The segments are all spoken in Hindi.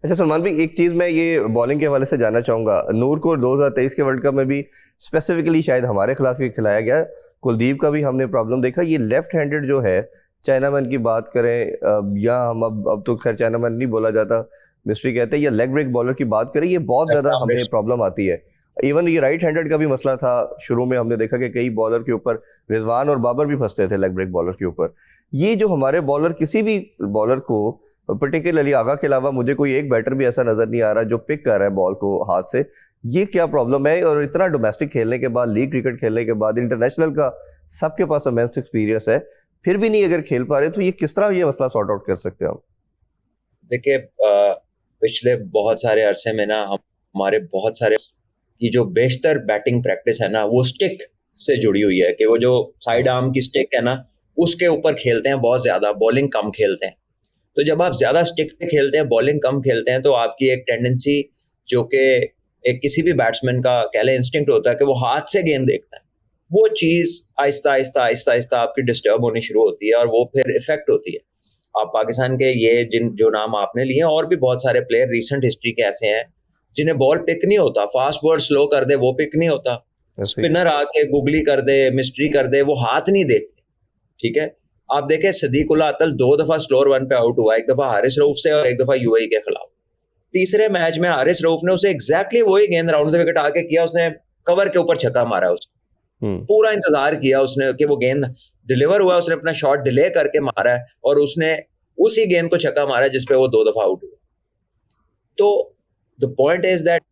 अच्छा सलमान भाई, एक चीज़ मैं ये बॉलिंग के हवाले से जानना चाहूँगा। नूर को 2023 के वर्ल्ड कप में भी स्पेसिफिकली शायद हमारे खिलाफ ही खिलाया गया। कुलदीप का भी हमने प्रॉब्लम देखा। ये लेफ्ट हैंडेड जो है, चाइनामैन की बात करें या हम अब तो खैर चाइनामैन नहीं बोला जाता, मिस्ट्री कहते हैं, या लेग ब्रेक बॉलर की बात करें, ये बहुत ज़्यादा हमें प्रॉब्लम आती है। इवन ये राइट हैंडेड का भी मसला था शुरू में, हमने देखा कि कई बॉलर के ऊपर रिजवान और बाबर भी फंसते थे लेग ब्रेक बॉलर के ऊपर। ये जो हमारे बॉलर, किसी भी बॉलर को पर्टिकुलरली आगा के अलावा मुझे कोई एक बैटर भी ऐसा नजर नहीं आ रहा जो पिक कर रहा है बॉल को हाथ से, ये क्या प्रॉब्लम है? और इतना डोमेस्टिक खेलने के बाद, लीग क्रिकेट खेलने के बाद, इंटरनेशनल का सबके पास इमेंस एक्सपीरियंस है, फिर भी नहीं अगर खेल पा रहे, तो ये किस तरह ये मसला सॉर्ट आउट कर सकते हैं हम? देखिए, पिछले बहुत सारे अरसे में ना हमारे बहुत सारे की जो बेशतर बैटिंग प्रैक्टिस है ना, वो स्टिक से जुड़ी हुई है कि वो जो साइड आर्म की स्टिक है ना, उसके ऊपर खेलते हैं बहुत ज्यादा, बॉलिंग कम खेलते हैं। तो जब आप ज्यादा स्टिक पे खेलते हैं, बॉलिंग कम खेलते हैं, तो आपकी एक टेंडेंसी, जो कि एक किसी भी बैट्समैन का कह लें इंस्टिंक्ट होता है कि वो हाथ से गेंद देखता है, वो चीज आहिस्ता आहिस्ता आहिस्ता आहिस्ता आपकी डिस्टर्ब होनी शुरू होती है और वो फिर इफेक्ट होती है। आप पाकिस्तान के ये जो नाम आपने लिए, और भी बहुत सारे प्लेयर रिसेंट हिस्ट्री के ऐसे हैं जिन्हें बॉल पिक नहीं होता, फास्ट बॉल स्लो कर दे वो पिक नहीं होता, स्पिनर आके गुगली कर दे, मिस्ट्री कर दे, वो हाथ नहीं देखते। ठीक है, आप देखें सदीकुल्लाह अतल 2 दफा स्लोअर वन पे आउट हुआ, एक दफा हारिस रऊफ से और एक दफा यूएई के खिलाफ। तीसरे मैच में हारिस रऊफ ने उसे एग्जैक्टली वही गेंद राउंड द विकेट आके किया, उसने कवर के ऊपर छक्का मारा, उसने पूरा इंतजार किया उसने कि वो गेंद डिलीवर हुआ, उसने अपना शॉट डिले करके मारा है और उसने उसी गेंद को छक्का मारा जिसपे वो 2 दफा आउट हुआ। तो the point is that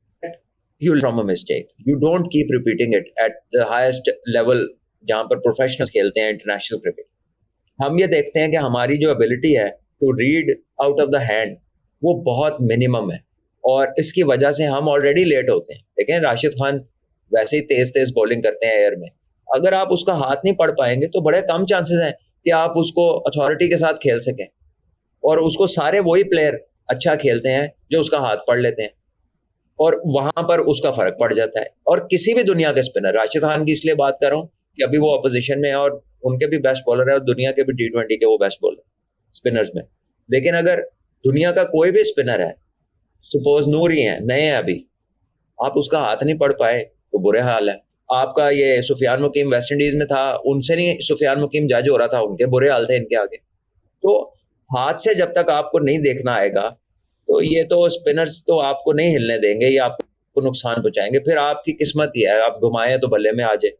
you from a mistake, you don't keep repeating it at the highest level जहां पर प्रोफेशनल्स खेलते हैं इंटरनेशनल क्रिकेट। हम ये देखते हैं कि हमारी जो एबिलिटी है to read out of the hand वो बहुत मिनिमम है, और इसकी वजह से हम ऑलरेडी लेट होते हैं। देखें, राशिद खान वैसे ही तेज तेज बॉलिंग करते हैं एयर में, अगर आप उसका हाथ नहीं पढ़ पाएंगे तो बड़े कम चांसेस हैं कि आप उसको अथॉरिटी के साथ खेल सकें, और उसको सारे वही प्लेयर अच्छा खेलते हैं जो उसका हाथ पढ़ लेते हैं, और वहां पर उसका फर्क पड़ जाता है। और किसी भी दुनिया के स्पिनर, राशिद खान की इसलिए बात कर रहा हूँ कि अभी वो अपोजिशन में है और उनके भी बेस्ट बॉलर है और दुनिया के भी T20 के वो बेस्ट बॉलर स्पिनर्स में, लेकिन अगर दुनिया का कोई भी स्पिनर है, सपोज नूर ही है, नए हैं अभी, आप उसका हाथ नहीं पढ़ पाए तो बुरे हाल है। आपका ये सुफियान मुकीम वेस्ट इंडीज में था, उनसे नहीं सुफियान मुकीम जज हो रहा था, उनके बुरे हाल थे इनके आगे। तो हाथ से जब तक आपको नहीं देखना आएगा तो ये तो स्पिनर्स तो आपको नहीं हिलने देंगे, ये आपको नुकसान पहुंचाएंगे। फिर आपकी किस्मत ही है, आप घुमाएं तो बल्ले में आ जाए,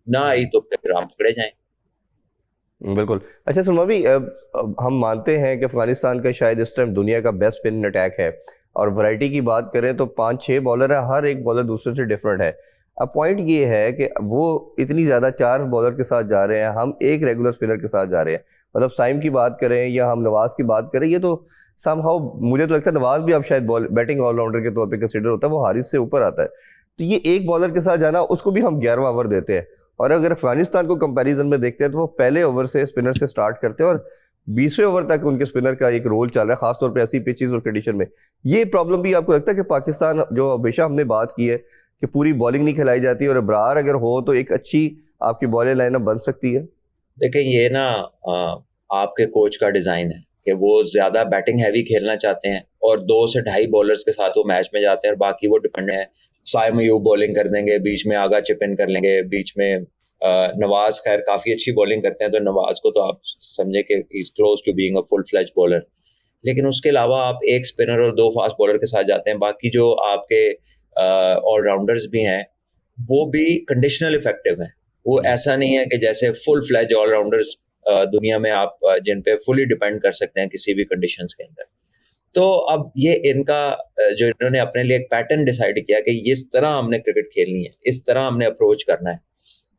ना आई तो फिर आप पकड़े जाएं। बिल्कुल। अच्छा सुरमा भी, हम मानते हैं कि अफगानिस्तान का शायद इस टाइम दुनिया का बेस्ट स्पिन अटैक है, और वैरायटी की बात करें तो 5-6 बॉलर है, हर एक बॉलर दूसरे से डिफरेंट है। अब पॉइंट ये है कि वो इतनी ज़्यादा 4 बॉलर के साथ जा रहे हैं, हम एक रेगुलर स्पिनर के साथ जा रहे हैं। मतलब साइम की बात करें या हम नवाज की बात करें, ये तो समहाउ मुझे तो लगता है नवाज भी अब शायद बैटिंग ऑलराउंडर के तौर पे कंसिडर होता है, वो हारिस से ऊपर आता है। तो ये एक बॉलर के साथ जाना, उसको भी हम 11वां ओवर देते हैं। और अगर अफगानिस्तान को कंपैरिजन में देखते हैं तो वो पहले ओवर से स्पिनर से स्टार्ट करते हैं और 20वें ओवर तक उनके स्पिनर का एक रोल चल रहा है, खासतौर पे ऐसी पिचेस और कंडीशन में। ये प्रॉब्लम भी आपको लगता है कि पाकिस्तान, जो हमेशा हमने बात की है कि पूरी बॉलिंग नहीं खिलाई जाती, और अब्रार अगर हो तो एक अच्छी आपकी बॉलिंग लाइनअप बन सकती है? देखिए, ये ना आपके कोच का डिजाइन है कि वो ज्यादा बैटिंग हैवी खेलना चाहते हैं और 2 से 2.5 बॉलर्स के साथ वो मैच में जाते हैं, और बाकी वो डिपेंड है। साइम अयूब बॉलिंग कर देंगे, बीच में आगा चिप इन कर लेंगे, बीच में नवाज खैर काफी अच्छी बॉलिंग करते हैं, तो नवाज को तो आप समझे कि is close to being a full fledge bowler. लेकिन उसके अलावा आप एक स्पिनर और 2 फास्ट बॉलर के साथ जाते हैं, बाकी जो आपके ऑलराउंडर्स भी हैं वो भी कंडीशनल इफेक्टिव हैं। वो ऐसा नहीं है कि जैसे फुल फ्लेज ऑलराउंडर्स दुनिया में आप जिन पे फुली डिपेंड कर सकते हैं किसी भी कंडीशंस के अंदर। तो अब ये इनका जो इन्होंने अपने लिए एक पैटर्न डिसाइड किया कि इस तरह हमने क्रिकेट खेलनी है, इस तरह हमने अप्रोच करना है,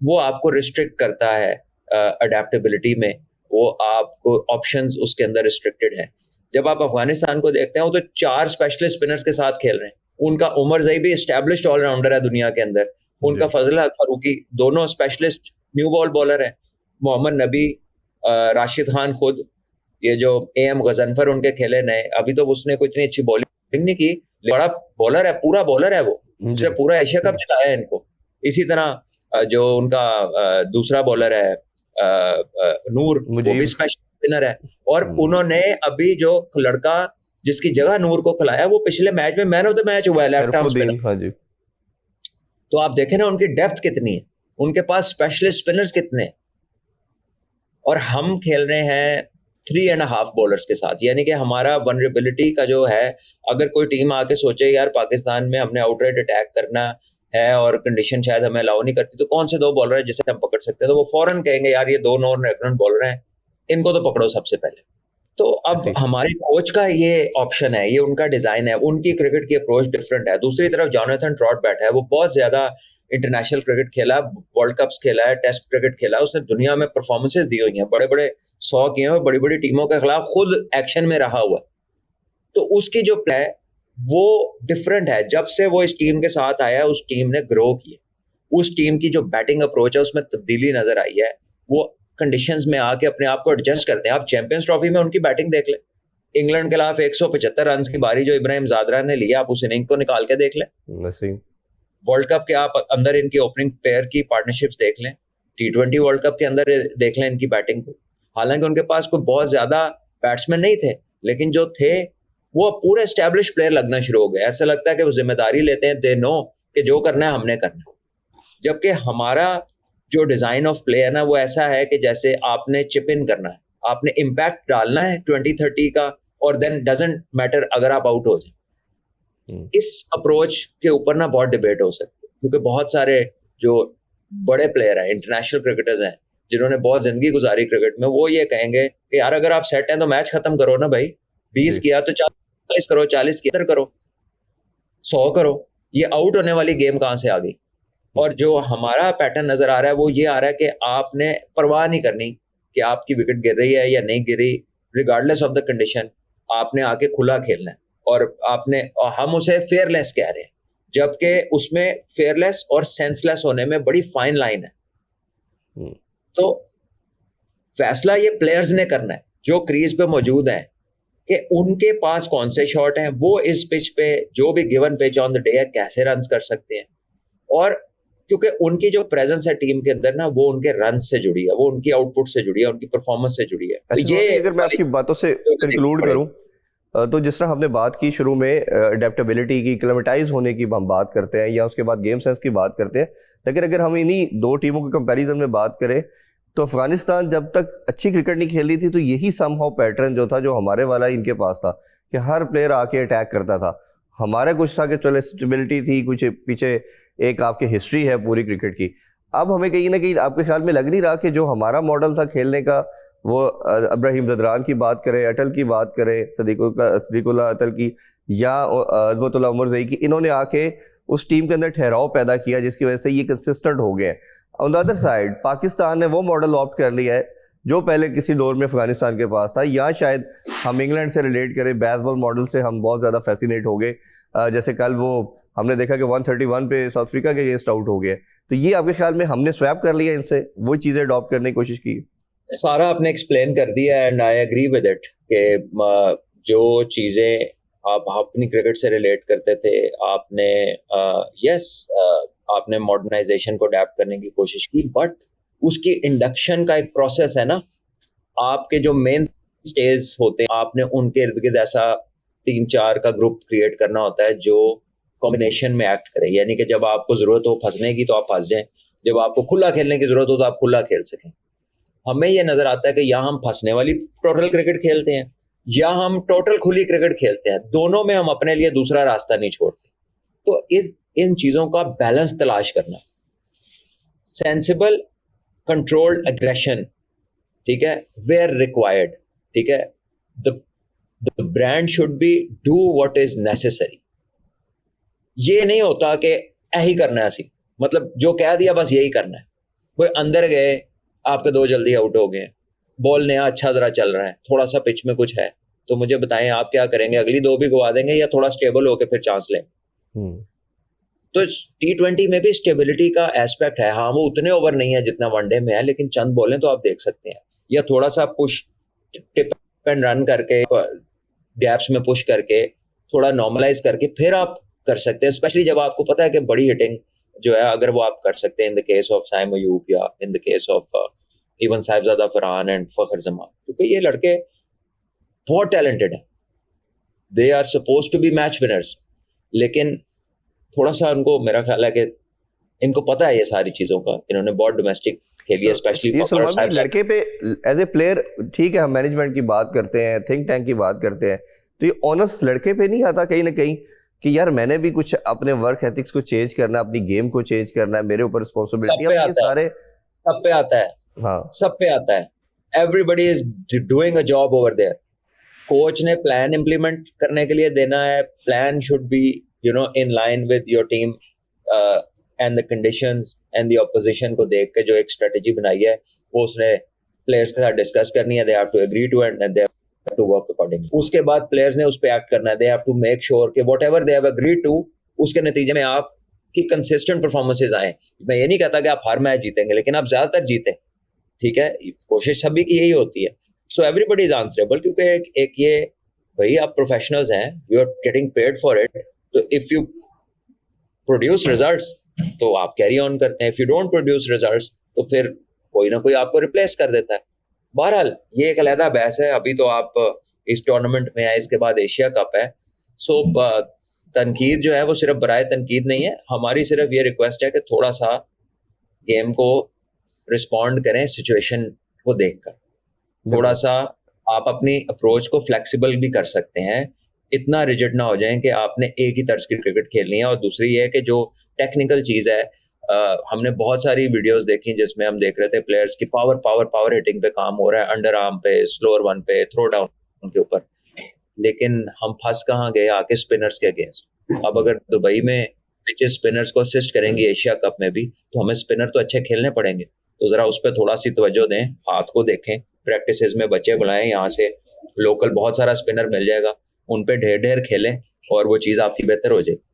वो आपको रिस्ट्रिक्ट करता है अडेप्टेबिलिटी में, वो आपको ऑप्शंस उसके अंदर रिस्ट्रिक्टेड है। जब आप अफगानिस्तान को देखते हो तो 4 स्पेशलिस्ट स्पिनर्स के साथ खेल रहे हैं। उनका उमर जई भी एस्टैब्लिश्ड ऑलराउंडर है दुनिया के अंदर, उनका फजल हक फारूकी दोनों स्पेशलिस्ट न्यू बॉल बॉलर है, मोहम्मद नबी, राशिद खान खुद, ये जो AM गजनफर उनके खेले नए, अभी तो उसने कोई इतनी अच्छी बॉलिंग नहीं की, बड़ा बॉलर है, पूरा बॉलर है वो, उसने पूरा एशिया कप जिताया इनको। इसी तरह जो उनका दूसरा बॉलर है नूर, वो भी स्पेशल स्पिनर है। और उन्होंने अभी जो लड़का जिसकी जगह नूर को खिलाया, वो पिछले मैच में मैन ऑफ द मैच हुआ है लेफ्ट आर्म स्पिनर। हाँ जी। तो आप देखें ना उनकी डेप्थ कितनी है, उनके पास स्पेशलिस्ट स्पिनर्स कितने हैं, और हम खेल रहे हैं 3.5 बॉलर्स के साथ। यानी कि हमारा वनरेबिलिटी का जो है, अगर कोई टीम आके सोचे यार पाकिस्तान में हमने आउटराइट अटैक करना है और कंडीशन शायद हमें अलाउ नहीं करती, तो कौन से 2 बॉलर हैं जिसे हम पकड़ सकते हैं, तो वो फौरन कहेंगे यार ये 2 नॉन रेगुलर बॉलर हैं, इनको तो पकड़ो सबसे पहले। तो अब हमारे कोच का ये ऑप्शन है, ये उनका डिजाइन है, उनकी क्रिकेट की अप्रोच डिफरेंट है। दूसरी तरफ जोनाथन ट्रॉट बैठा है, वो बहुत ज्यादा इंटरनेशनल क्रिकेट खेला, वर्ल्ड कप्स खेला है, टेस्ट क्रिकेट खेला, उसने दुनिया में परफॉर्मेंसेस दी हुई हैं, बड़े बड़े 100 किए हैं, बड़ी बड़ी टीमों के खिलाफ खुद एक्शन में रहा हुआ। तो उसकी जो प्ले है वो डिफरेंट है। जब से वो इस टीम के साथ आया है, उस टीम ने ग्रो किया, उस टीम की जो बैटिंग अप्रोच है उसमें तब्दीली नजर आई है। वो कंडीशंस में आके अपने आप को एडजस्ट करते हैं। आप चैंपियंस ट्रॉफी में उनकी बैटिंग देख लें, इंग्लैंड के खिलाफ 175 रन की बारी जो इब्राहिम जादरा ने लिया, आप उस इनिंग को निकाल के देख लें। वर्ल्ड कप के आप अंदर इनकी ओपनिंग पेयर की पार्टनरशिप्स देख लें, T20 वर्ल्ड कप के अंदर देख लें इनकी बैटिंग को। हालांकि उनके पास कोई बहुत ज्यादा बैट्समैन नहीं थे, लेकिन जो थे वो पूरे एस्टैब्लिश प्लेयर लगना शुरू हो गए। ऐसा लगता है कि वो जिम्मेदारी लेते हैं, दे नो कि जो करना है हमने करना। जबकि हमारा जो डिजाइन ऑफ प्ले है ना, वो ऐसा है कि जैसे आपने चिप इन करना है, आपने इम्पैक्ट डालना है 20-30 का, और देन डजंट मैटर अगर आप आउट हो जाए। इस अप्रोच के ऊपर ना बहुत डिबेट हो सकती है, क्योंकि बहुत सारे जो बड़े प्लेयर हैं, इंटरनेशनल क्रिकेटर्स हैं, जिन्होंने बहुत जिंदगी गुजारी क्रिकेट में, वो ये कहेंगे कि यार अगर आप सेट हैं तो मैच खत्म करो ना भाई, 20 किया तो 40 करो, 40 किया करो, 100 करो। ये आउट होने वाली गेम कहां से आ गई? और जो हमारा पैटर्न नजर आ रहा है वो ये आ रहा है कि आपने परवाह नहीं करनी कि आपकी विकेट गिर रही है या नहीं गिरी, रिगार्डलेस ऑफ द कंडीशन आपने आके खुला खेलना है। और हम उसे फेयरलेस कह रहे हैं, जबकि उसमें फेयरलेस और सेंसलेस होने में बड़ी फाइन लाइन है। तो फैसला ये प्लेयर्स ने करना है जो क्रीज पे मौजूद हैं, कि उनके पास कौन से शॉट हैं, वो इस पिच पे जो भी given pitch on the day है कैसे रन कर सकते हैं। और क्योंकि उनकी जो प्रेजेंस है टीम के अंदर ना, वो उनके रन से जुड़ी है, वो उनकी आउटपुट से जुड़ी है, उनकी परफॉर्मेंस से जुड़ी है। तो ये अगर मैं आपकी बातों से कंक्लूड करूं, तो जिस तरह हमने बात की शुरू में अडेप्टेबिलिटी की, क्लेमेटाइज होने की हम बात करते हैं, या उसके बाद गेम सेंस की बात करते हैं, लेकिन अगर हम इन्हीं 2 टीमों के कंपैरिजन में बात करें तो अफगानिस्तान जब तक अच्छी क्रिकेट नहीं खेल रही थी तो यही समहाउ पैटर्न जो था, जो हमारे वाला इनके पास था, कि हर प्लेयर आके अटैक करता था। हमारा कुछ था कि चलो स्टेबिलिटी थी, कुछ पीछे एक आपकी हिस्ट्री है पूरी क्रिकेट की। अब हमें कहीं ना कहीं आपके ख्याल में लग नहीं रहा कि जो हमारा मॉडल था खेलने का, वो इब्राहिम ज़दरान की बात करें, अटल की बात करें, सदीकुल्लाह अटल की, या अज़मतुल्लाह उमर ज़ई की, इन्होंने आके उस टीम के अंदर ठहराव पैदा किया जिसकी वजह से ये कंसिस्टेंट हो गए। On the other side Pakistan ने वो मॉडल ऑप्ट कर लिया है जो पहले किसी दौर में अफगानिस्तान के पास था, या शायद हम इंग्लैंड से रिलेट करें, बेसबॉल मॉडल से हम बहुत ज़्यादा फैसिनेट हो गए। जैसे कल वो हमने देखा कि 131 पे साउथ अफ्रीका के अगेंस्ट आउट हो गए। तो ये आपके ख्याल में हमने स्वैप कर लिया इनसे, वो चीज़ें अडॉप्ट करने की कोशिश की? सारा आपने एक्सप्लेन कर दिया and I agree with it कि जो चीज़ें आप अपनी क्रिकेट से रिलेट करते थे, आपने आपने मॉडर्नाइजेशन को अडेप्ट करने की कोशिश की, बट उसकी इंडक्शन का एक प्रोसेस है ना। आपके जो मेन स्टेज होते हैं, आपने उनके इर्द गिर्द ऐसा 3-4 का ग्रुप क्रिएट करना होता है जो कॉम्बिनेशन में एक्ट करे। यानी कि जब आपको जरूरत हो फंसने की तो आप फंस जाएं, जब आपको खुला खेलने की जरूरत हो तो आप खुला खेल सकें। हमें यह नजर आता है कि या हम फंसने वाली टोटल क्रिकेट खेलते हैं या हम टोटल खुली क्रिकेट खेलते हैं, दोनों में हम अपने लिए दूसरा रास्ता नहीं छोड़ते। तो इन चीजों का बैलेंस तलाश करना, सेंसिबल कंट्रोल्ड एग्रेशन, ठीक है, वेयर रिक्वायर्ड, ठीक है, the brand should be do what is necessary. ये नहीं होता कि यही करना है, ऐसी मतलब जो कह दिया बस यही करना है। कोई अंदर गए, आपके 2 जल्दी आउट हो गए, बॉल नया अच्छा जरा चल रहा है, थोड़ा सा पिच में कुछ है, तो मुझे बताएं आप क्या करेंगे? अगली 2 भी गवा देंगे या थोड़ा स्टेबल होके फिर चांस लें? तो T20 में भी स्टेबिलिटी का एस्पेक्ट है। हाँ, वो उतने ओवर नहीं है जितना वनडे में है, लेकिन चंद बॉलें तो आप देख सकते हैं, या थोड़ा सा पुश टिप एंड रन करके, गैप्स में पुश करके, थोड़ा नॉर्मलाइज करके फिर आप कर सकते हैं। स्पेशली जब आपको पता है कि बड़ी हिटिंग जो है अगर वो आप कर सकते हैं, in the case of Saim Ayub या in the case of even Sahibzada Farhan and Fakhar Zaman, क्योंकि ये लड़के बहुत टैलेंटेड हैं। They are suppose to be match winners, लेकिन थोड़ा सा उनको, मेरा ख्याल है कि इनको पता है ये सारी चीज़ों का, इन्होंने बहुत डोमेस्टिक खेली है, स्पेशली ये सुरमा भी लड़के पे एज ए प्लेयर, ठीक है हम मैनेजमेंट की बात करते हैं, थिंक टैंक की बात करते हैं, तो ये ऑनेस्ट लड़के पे नहीं आता कहीं ना कहीं कि यार मैंने भी कुछ अपने वर्क एथिक्स को चेंज करना है, अपनी गेम को चेंज करना है, मेरे ऊपर रिस्पॉन्सिबिलिटी है, ये सारे सब पे आता है, हाँ सब पे आता है। Everybody is doing a job over there. Coach ने प्लान इम्प्लीमेंट करने के लिए देना है, plan should be in line with your team and the conditions and the opposition को देख के जो एक स्ट्रेटजी बनाई है वो उसने प्लेयर्स के साथ डिस्कस करनी है, they have to agree to and they have to work accordingly. उसके बाद प्लेयर्स ने उस पे एक्ट करना है, they have to make sure कि whatever they have agreed to, उसके नतीजे में आप की कंसिस्टेंट परफॉर्मेंसेस आए। मैं ये नहीं कहता कि आप हर मैच जीतेंगे, लेकिन आप ज्यादातर जीते, ठीक है, कोशिश सभी की यही होती है। सो एवरीबडी इज आंसरेबल, क्योंकि एक ये भाई आप प्रोफेशनल्स हैं, you are getting paid for it, तो इफ यू प्रोड्यूस रिजल्ट्स तो आप कैरी ऑन करते हैं, if you don't produce results तो फिर कोई ना कोई आपको रिप्लेस कर देता है। बहरहाल ये एक अलग बहस है, अभी तो आप इस टूर्नामेंट में आए, इसके बाद एशिया कप है। सो तनकीद जो है वो सिर्फ बराए तनकीद नहीं है, हमारी सिर्फ ये रिक्वेस्ट है कि थोड़ा सा गेम को रिस्पॉन्ड करें सिचुएशन को देखकर, थोड़ा सा आप अपनी अप्रोच को फ्लेक्सिबल भी कर सकते हैं, इतना रिजिड ना हो जाएं कि आपने एक ही तर्ज की क्रिकेट खेलनी है। और दूसरी ये है कि जो टेक्निकल चीज़ है, हमने बहुत सारी वीडियोस देखी जिसमें हम देख रहे थे प्लेयर्स की पावर हिटिंग पे काम हो रहा है, अंडर आर्म पे, स्लोअर वन पे, थ्रो डाउन के ऊपर, लेकिन हम फंस कहाँ गए आके स्पिनर्स के अगेंस्ट। अब अगर दुबई में पिचेस स्पिनर्स को असिस्ट करेंगी एशिया कप में भी, तो हमें स्पिनर तो अच्छे खेलने पड़ेंगे, तो ज़रा उस पर थोड़ा सी तवज्जो दें, हाथ को देखें, प्रैक्टिसेस में बच्चे बुलाएं, यहाँ से लोकल बहुत सारा स्पिनर मिल जाएगा, उन पे ढेर ढेर खेलें और वो चीज़ आपकी बेहतर हो जाएगी।